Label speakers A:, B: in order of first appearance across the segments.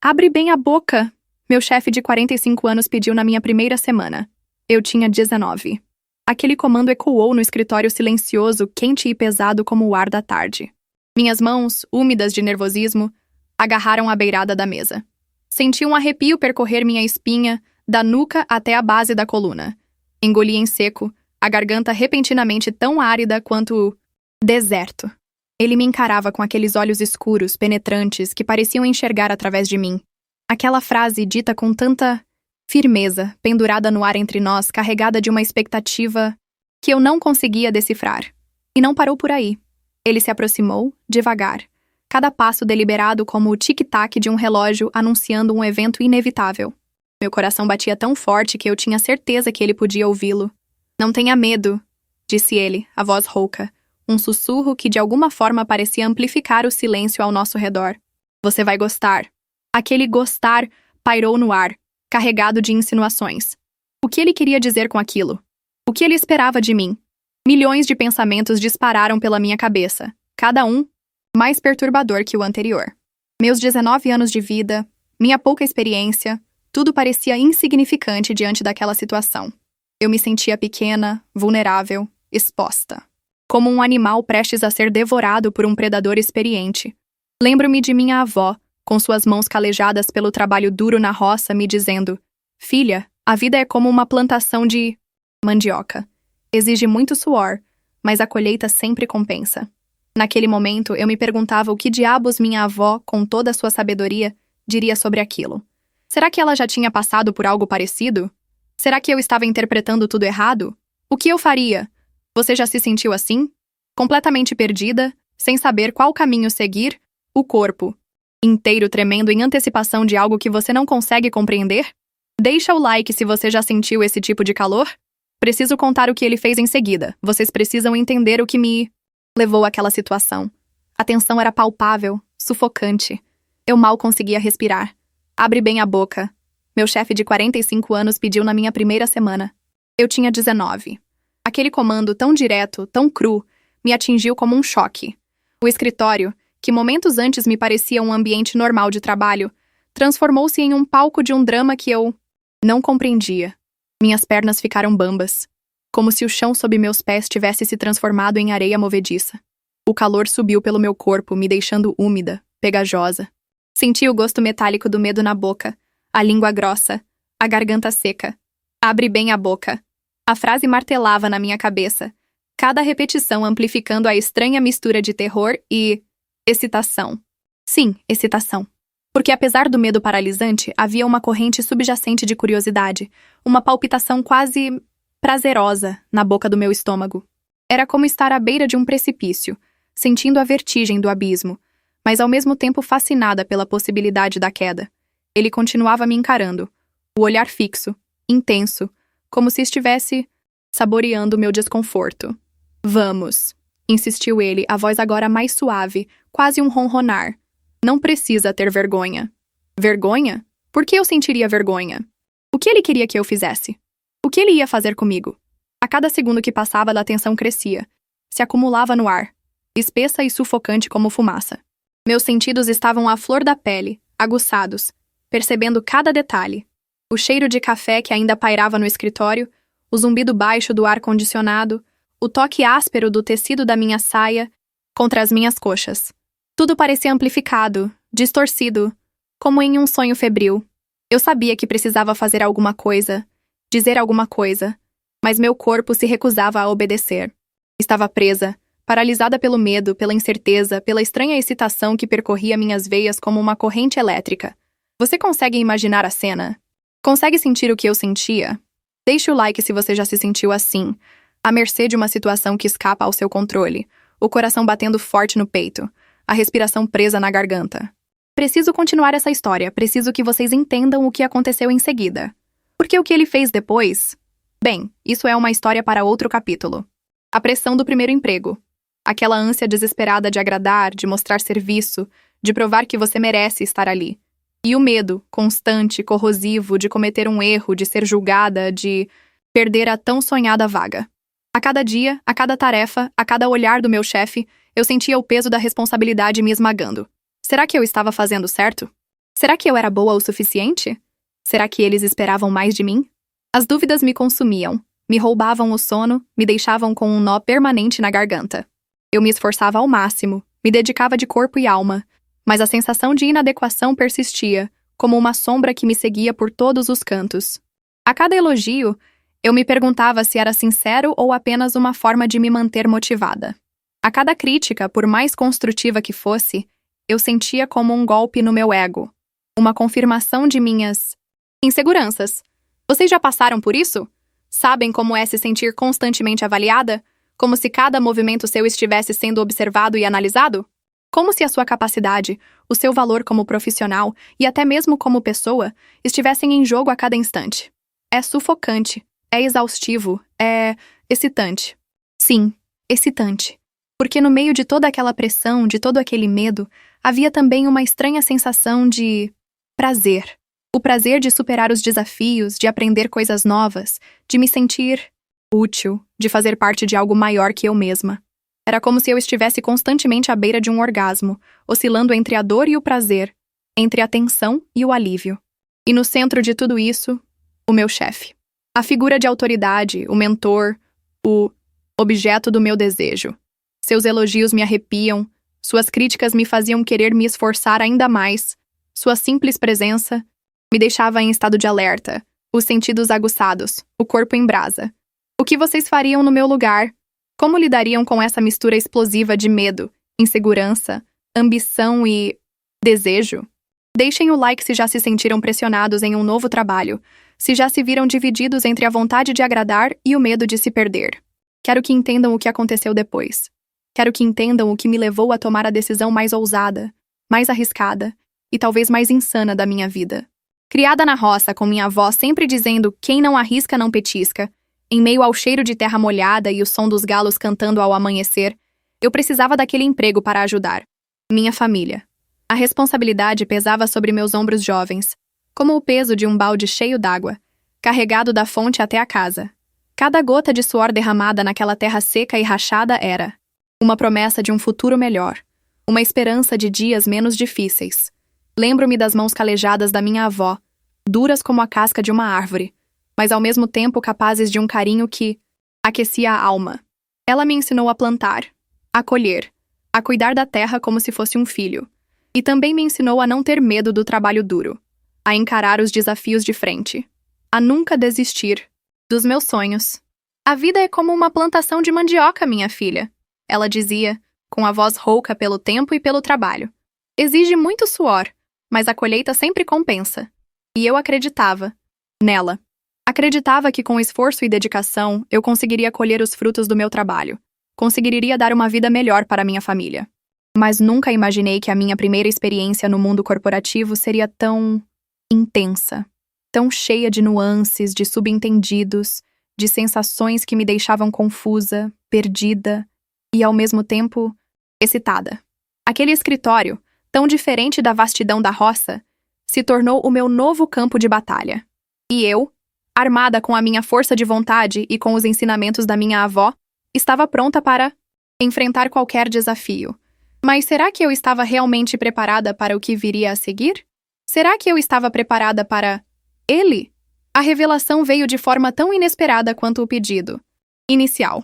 A: Abre bem a boca! Meu chefe de 45 anos pediu na minha primeira semana. Eu tinha 19. Aquele comando ecoou no escritório silencioso, quente e pesado como o ar da tarde. Minhas mãos, úmidas de nervosismo, agarraram a beirada da mesa. Senti um arrepio percorrer minha espinha, da nuca até a base da coluna. Engoli em seco, a garganta repentinamente tão árida quanto deserto. Ele me encarava com aqueles olhos escuros, penetrantes, que pareciam enxergar através de mim. Aquela frase dita com tanta firmeza, pendurada no ar entre nós, carregada de uma expectativa que eu não conseguia decifrar. E não parou por aí. Ele se aproximou, devagar, cada passo deliberado como o tic-tac de um relógio anunciando um evento inevitável. Meu coração batia tão forte que eu tinha certeza que ele podia ouvi-lo. "Não tenha medo", disse ele, a voz rouca, um sussurro que de alguma forma parecia amplificar o silêncio ao nosso redor. "Você vai gostar." Aquele gostar pairou no ar, carregado de insinuações. O que ele queria dizer com aquilo? O que ele esperava de mim? Milhões de pensamentos dispararam pela minha cabeça, cada um mais perturbador que o anterior. Meus 19 anos de vida, minha pouca experiência, tudo parecia insignificante diante daquela situação. Eu me sentia pequena, vulnerável, exposta. Como um animal prestes a ser devorado por um predador experiente. Lembro-me de minha avó, com suas mãos calejadas pelo trabalho duro na roça, me dizendo: "Filha, a vida é como uma plantação de mandioca. Exige muito suor, mas a colheita sempre compensa." Naquele momento, eu me perguntava o que diabos minha avó, com toda a sua sabedoria, diria sobre aquilo. Será que ela já tinha passado por algo parecido? Será que eu estava interpretando tudo errado? O que eu faria? Você já se sentiu assim? Completamente perdida, sem saber qual caminho seguir? O corpo inteiro tremendo em antecipação de algo que você não consegue compreender? Deixa o like se você já sentiu esse tipo de calor. Preciso contar o que ele fez em seguida. Vocês precisam entender o que me levou àquela situação. A tensão era palpável, sufocante. Eu mal conseguia respirar. "Abre bem a boca." Meu chefe de 45 anos pediu na minha primeira semana. Eu tinha 19. Aquele comando tão direto, tão cru, me atingiu como um choque. O escritório, que momentos antes me parecia um ambiente normal de trabalho, transformou-se em um palco de um drama que eu não compreendia. Minhas pernas ficaram bambas, como se o chão sob meus pés tivesse se transformado em areia movediça. O calor subiu pelo meu corpo, me deixando úmida, pegajosa. Senti o gosto metálico do medo na boca, a língua grossa, a garganta seca. "Abre bem a boca." A frase martelava na minha cabeça, cada repetição amplificando a estranha mistura de terror e excitação. Sim, excitação. Porque apesar do medo paralisante, havia uma corrente subjacente de curiosidade, uma palpitação quase prazerosa na boca do meu estômago. Era como estar à beira de um precipício, sentindo a vertigem do abismo, mas ao mesmo tempo fascinada pela possibilidade da queda. Ele continuava me encarando, o olhar fixo, intenso, como se estivesse saboreando meu desconforto. "Vamos", insistiu ele, a voz agora mais suave, quase um ronronar. "Não precisa ter vergonha." Vergonha? Por que eu sentiria vergonha? O que ele queria que eu fizesse? O que ele ia fazer comigo? A cada segundo que passava, a tensão crescia, se acumulava no ar, espessa e sufocante como fumaça. Meus sentidos estavam à flor da pele, aguçados, percebendo cada detalhe. O cheiro de café que ainda pairava no escritório, o zumbido baixo do ar-condicionado, o toque áspero do tecido da minha saia contra as minhas coxas. Tudo parecia amplificado, distorcido, como em um sonho febril. Eu sabia que precisava fazer alguma coisa, dizer alguma coisa, mas meu corpo se recusava a obedecer. Estava presa, paralisada pelo medo, pela incerteza, pela estranha excitação que percorria minhas veias como uma corrente elétrica. Você consegue imaginar a cena? Consegue sentir o que eu sentia? Deixe o like se você já se sentiu assim, à mercê de uma situação que escapa ao seu controle, o coração batendo forte no peito, a respiração presa na garganta. Preciso continuar essa história, preciso que vocês entendam o que aconteceu em seguida. Porque o que ele fez depois? Bem, isso é uma história para outro capítulo. A pressão do primeiro emprego. Aquela ânsia desesperada de agradar, de mostrar serviço, de provar que você merece estar ali. E o medo, constante, corrosivo, de cometer um erro, de ser julgada, de perder a tão sonhada vaga. A cada dia, a cada tarefa, a cada olhar do meu chefe, eu sentia o peso da responsabilidade me esmagando. Será que eu estava fazendo certo? Será que eu era boa o suficiente? Será que eles esperavam mais de mim? As dúvidas me consumiam, me roubavam o sono, me deixavam com um nó permanente na garganta. Eu me esforçava ao máximo, me dedicava de corpo e alma, mas a sensação de inadequação persistia, como uma sombra que me seguia por todos os cantos. A cada elogio, eu me perguntava se era sincero ou apenas uma forma de me manter motivada. A cada crítica, por mais construtiva que fosse, eu sentia como um golpe no meu ego, uma confirmação de minhas inseguranças. Vocês já passaram por isso? Sabem como é se sentir constantemente avaliada? Como se cada movimento seu estivesse sendo observado e analisado? Como se a sua capacidade, o seu valor como profissional e até mesmo como pessoa estivessem em jogo a cada instante. É sufocante, é exaustivo, é excitante. Sim, excitante. Porque no meio de toda aquela pressão, de todo aquele medo, havia também uma estranha sensação de prazer. O prazer de superar os desafios, de aprender coisas novas, de me sentir útil, de fazer parte de algo maior que eu mesma. Era como se eu estivesse constantemente à beira de um orgasmo, oscilando entre a dor e o prazer, entre a tensão e o alívio. E no centro de tudo isso, o meu chefe. A figura de autoridade, o mentor, o objeto do meu desejo. Seus elogios me arrepiam, suas críticas me faziam querer me esforçar ainda mais, sua simples presença me deixava em estado de alerta, os sentidos aguçados, o corpo em brasa. O que vocês fariam no meu lugar? Como lidariam com essa mistura explosiva de medo, insegurança, ambição e desejo? Deixem o like se já se sentiram pressionados em um novo trabalho, se já se viram divididos entre a vontade de agradar e o medo de se perder. Quero que entendam o que aconteceu depois. Quero que entendam o que me levou a tomar a decisão mais ousada, mais arriscada e talvez mais insana da minha vida. Criada na roça com minha avó sempre dizendo quem não arrisca não petisca, em meio ao cheiro de terra molhada e o som dos galos cantando ao amanhecer, eu precisava daquele emprego para ajudar. Minha família. A responsabilidade pesava sobre meus ombros jovens, como o peso de um balde cheio d'água, carregado da fonte até a casa. Cada gota de suor derramada naquela terra seca e rachada era uma promessa de um futuro melhor, uma esperança de dias menos difíceis. Lembro-me das mãos calejadas da minha avó, duras como a casca de uma árvore, mas ao mesmo tempo capazes de um carinho que aquecia a alma. Ela me ensinou a plantar, a colher, a cuidar da terra como se fosse um filho. E também me ensinou a não ter medo do trabalho duro, a encarar os desafios de frente, a nunca desistir dos meus sonhos. A vida é como uma plantação de mandioca, minha filha, ela dizia, com a voz rouca pelo tempo e pelo trabalho. Exige muito suor, mas a colheita sempre compensa. E eu acreditava nela. Acreditava que com esforço e dedicação eu conseguiria colher os frutos do meu trabalho. Conseguiria dar uma vida melhor para minha família. Mas nunca imaginei que a minha primeira experiência no mundo corporativo seria tão intensa, tão cheia de nuances, de subentendidos, de sensações que me deixavam confusa, perdida e, ao mesmo tempo, excitada. Aquele escritório, tão diferente da vastidão da roça, se tornou o meu novo campo de batalha. E eu, armada com a minha força de vontade e com os ensinamentos da minha avó, estava pronta para enfrentar qualquer desafio. Mas será que eu estava realmente preparada para o que viria a seguir? Será que eu estava preparada para ele? A revelação veio de forma tão inesperada quanto o pedido inicial.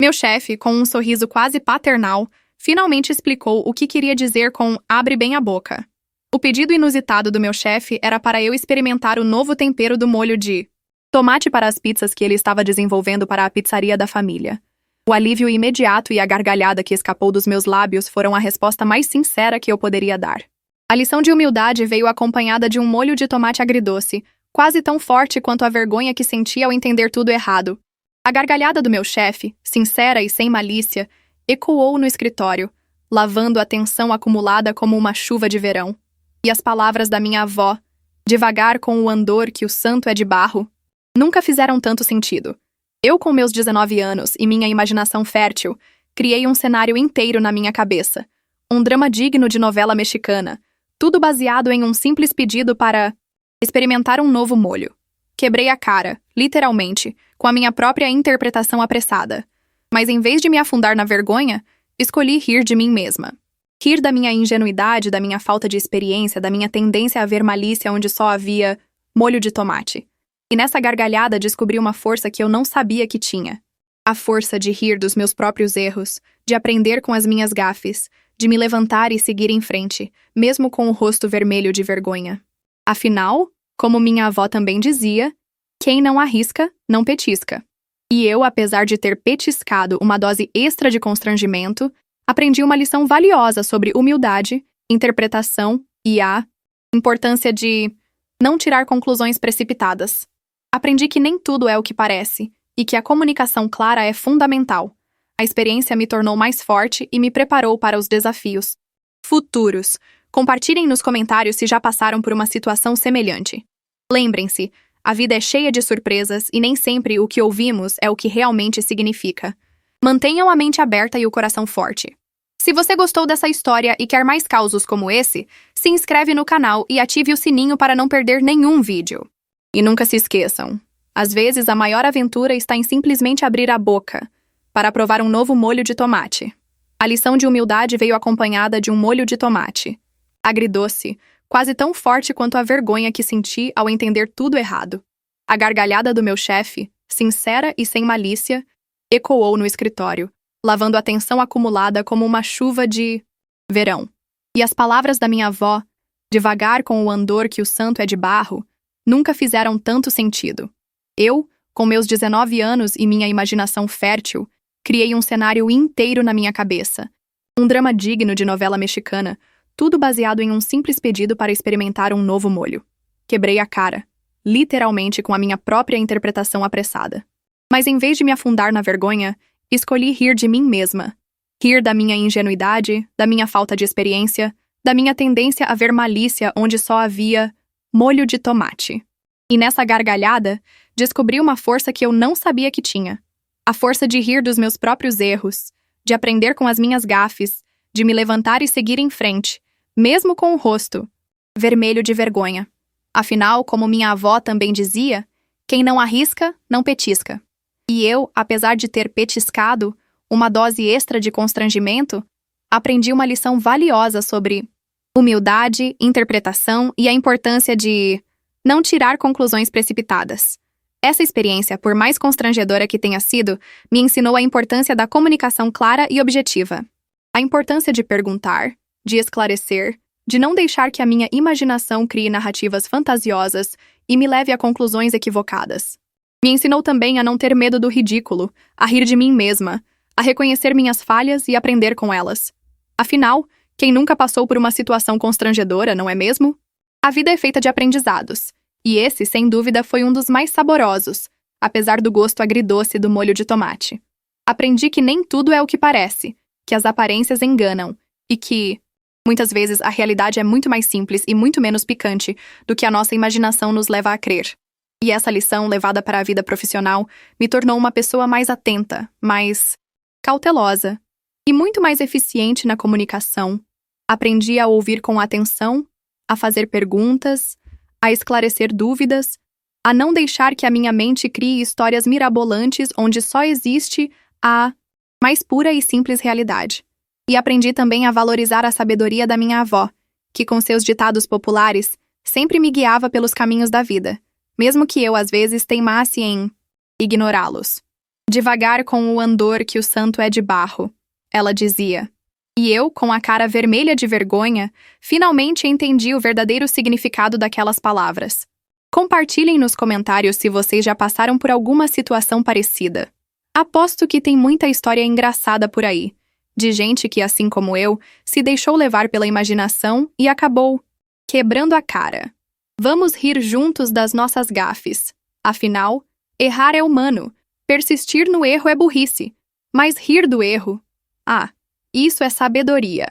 A: Meu chefe, com um sorriso quase paternal, finalmente explicou o que queria dizer com "abre bem a boca". O pedido inusitado do meu chefe era para eu experimentar o novo tempero do molho de tomate para as pizzas que ele estava desenvolvendo para a pizzaria da família. O alívio imediato e a gargalhada que escapou dos meus lábios foram a resposta mais sincera que eu poderia dar. A lição de humildade veio acompanhada de um molho de tomate agridoce, quase tão forte quanto a vergonha que senti ao entender tudo errado. A gargalhada do meu chefe, sincera e sem malícia, ecoou no escritório, lavando a tensão acumulada como uma chuva de verão. E as palavras da minha avó, devagar com o andor que o santo é de barro, nunca fizeram tanto sentido. Eu, com meus 19 anos e minha imaginação fértil, criei um cenário inteiro na minha cabeça. Um drama digno de novela mexicana, tudo baseado em um simples pedido para experimentar um novo molho. Quebrei a cara, literalmente, com a minha própria interpretação apressada. Mas em vez de me afundar na vergonha, escolhi rir de mim mesma. Rir da minha ingenuidade, da minha falta de experiência, da minha tendência a ver malícia onde só havia molho de tomate. E nessa gargalhada descobri uma força que eu não sabia que tinha. A força de rir dos meus próprios erros, de aprender com as minhas gafes, de me levantar e seguir em frente, mesmo com o rosto vermelho de vergonha. Afinal, como minha avó também dizia, quem não arrisca, não petisca. E eu, apesar de ter petiscado uma dose extra de constrangimento, aprendi uma lição valiosa sobre humildade, interpretação e a importância de não tirar conclusões precipitadas. Aprendi que nem tudo é o que parece e que a comunicação clara é fundamental. A experiência me tornou mais forte e me preparou para os desafios futuros. Compartilhem nos comentários se já passaram por uma situação semelhante. Lembrem-se, a vida é cheia de surpresas e nem sempre o que ouvimos é o que realmente significa. Mantenham a mente aberta e o coração forte. Se você gostou dessa história e quer mais causos como esse, se inscreve no canal e ative o sininho para não perder nenhum vídeo. E nunca se esqueçam, às vezes a maior aventura está em simplesmente abrir a boca para provar um novo molho de tomate. A lição de humildade veio acompanhada de um molho de tomate. Agridoce, quase tão forte quanto a vergonha que senti ao entender tudo errado. A gargalhada do meu chefe, sincera e sem malícia, ecoou no escritório, lavando a tensão acumulada como uma chuva de verão. E as palavras da minha avó, devagar com o andor que o santo é de barro, nunca fizeram tanto sentido. Eu, com meus 19 anos e minha imaginação fértil, criei um cenário inteiro na minha cabeça. Um drama digno de novela mexicana, tudo baseado em um simples pedido para experimentar um novo molho. Quebrei a cara, literalmente com a minha própria interpretação apressada. Mas em vez de me afundar na vergonha, escolhi rir de mim mesma. Rir da minha ingenuidade, da minha falta de experiência, da minha tendência a ver malícia onde só havia molho de tomate. E nessa gargalhada, descobri uma força que eu não sabia que tinha. A força de rir dos meus próprios erros, de aprender com as minhas gafes, de me levantar e seguir em frente, mesmo com o rosto vermelho de vergonha. Afinal, como minha avó também dizia, quem não arrisca, não petisca. E eu, apesar de ter petiscado uma dose extra de constrangimento, aprendi uma lição valiosa sobre humildade, interpretação e a importância de não tirar conclusões precipitadas. Essa experiência, por mais constrangedora que tenha sido, me ensinou a importância da comunicação clara e objetiva. A importância de perguntar, de esclarecer, de não deixar que a minha imaginação crie narrativas fantasiosas e me leve a conclusões equivocadas. Me ensinou também a não ter medo do ridículo, a rir de mim mesma, a reconhecer minhas falhas e aprender com elas. Afinal, quem nunca passou por uma situação constrangedora, não é mesmo? A vida é feita de aprendizados, e esse, sem dúvida, foi um dos mais saborosos, apesar do gosto agridoce do molho de tomate. Aprendi que nem tudo é o que parece, que as aparências enganam, e que, muitas vezes, a realidade é muito mais simples e muito menos picante do que a nossa imaginação nos leva a crer. E essa lição, levada para a vida profissional, me tornou uma pessoa mais atenta, mais cautelosa e muito mais eficiente na comunicação. Aprendi a ouvir com atenção, a fazer perguntas, a esclarecer dúvidas, a não deixar que a minha mente crie histórias mirabolantes onde só existe a mais pura e simples realidade. E aprendi também a valorizar a sabedoria da minha avó, que com seus ditados populares sempre me guiava pelos caminhos da vida, mesmo que eu às vezes teimasse em ignorá-los. Devagar com o andor que o santo é de barro, ela dizia. E eu, com a cara vermelha de vergonha, finalmente entendi o verdadeiro significado daquelas palavras. Compartilhem nos comentários se vocês já passaram por alguma situação parecida. Aposto que tem muita história engraçada por aí, de gente que, assim como eu, se deixou levar pela imaginação e acabou quebrando a cara. Vamos rir juntos das nossas gafes. Afinal, errar é humano, persistir no erro é burrice, mas rir do erro, isso é sabedoria.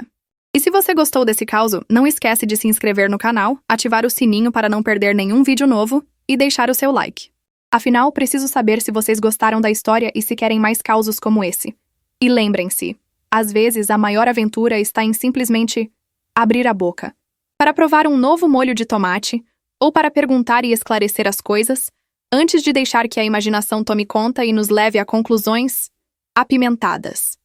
A: E se você gostou desse causo, não esquece de se inscrever no canal, ativar o sininho para não perder nenhum vídeo novo e deixar o seu like. Afinal, preciso saber se vocês gostaram da história e se querem mais causos como esse. E lembrem-se, às vezes a maior aventura está em simplesmente abrir a boca. Para provar um novo molho de tomate, ou para perguntar e esclarecer as coisas, antes de deixar que a imaginação tome conta e nos leve a conclusões apimentadas.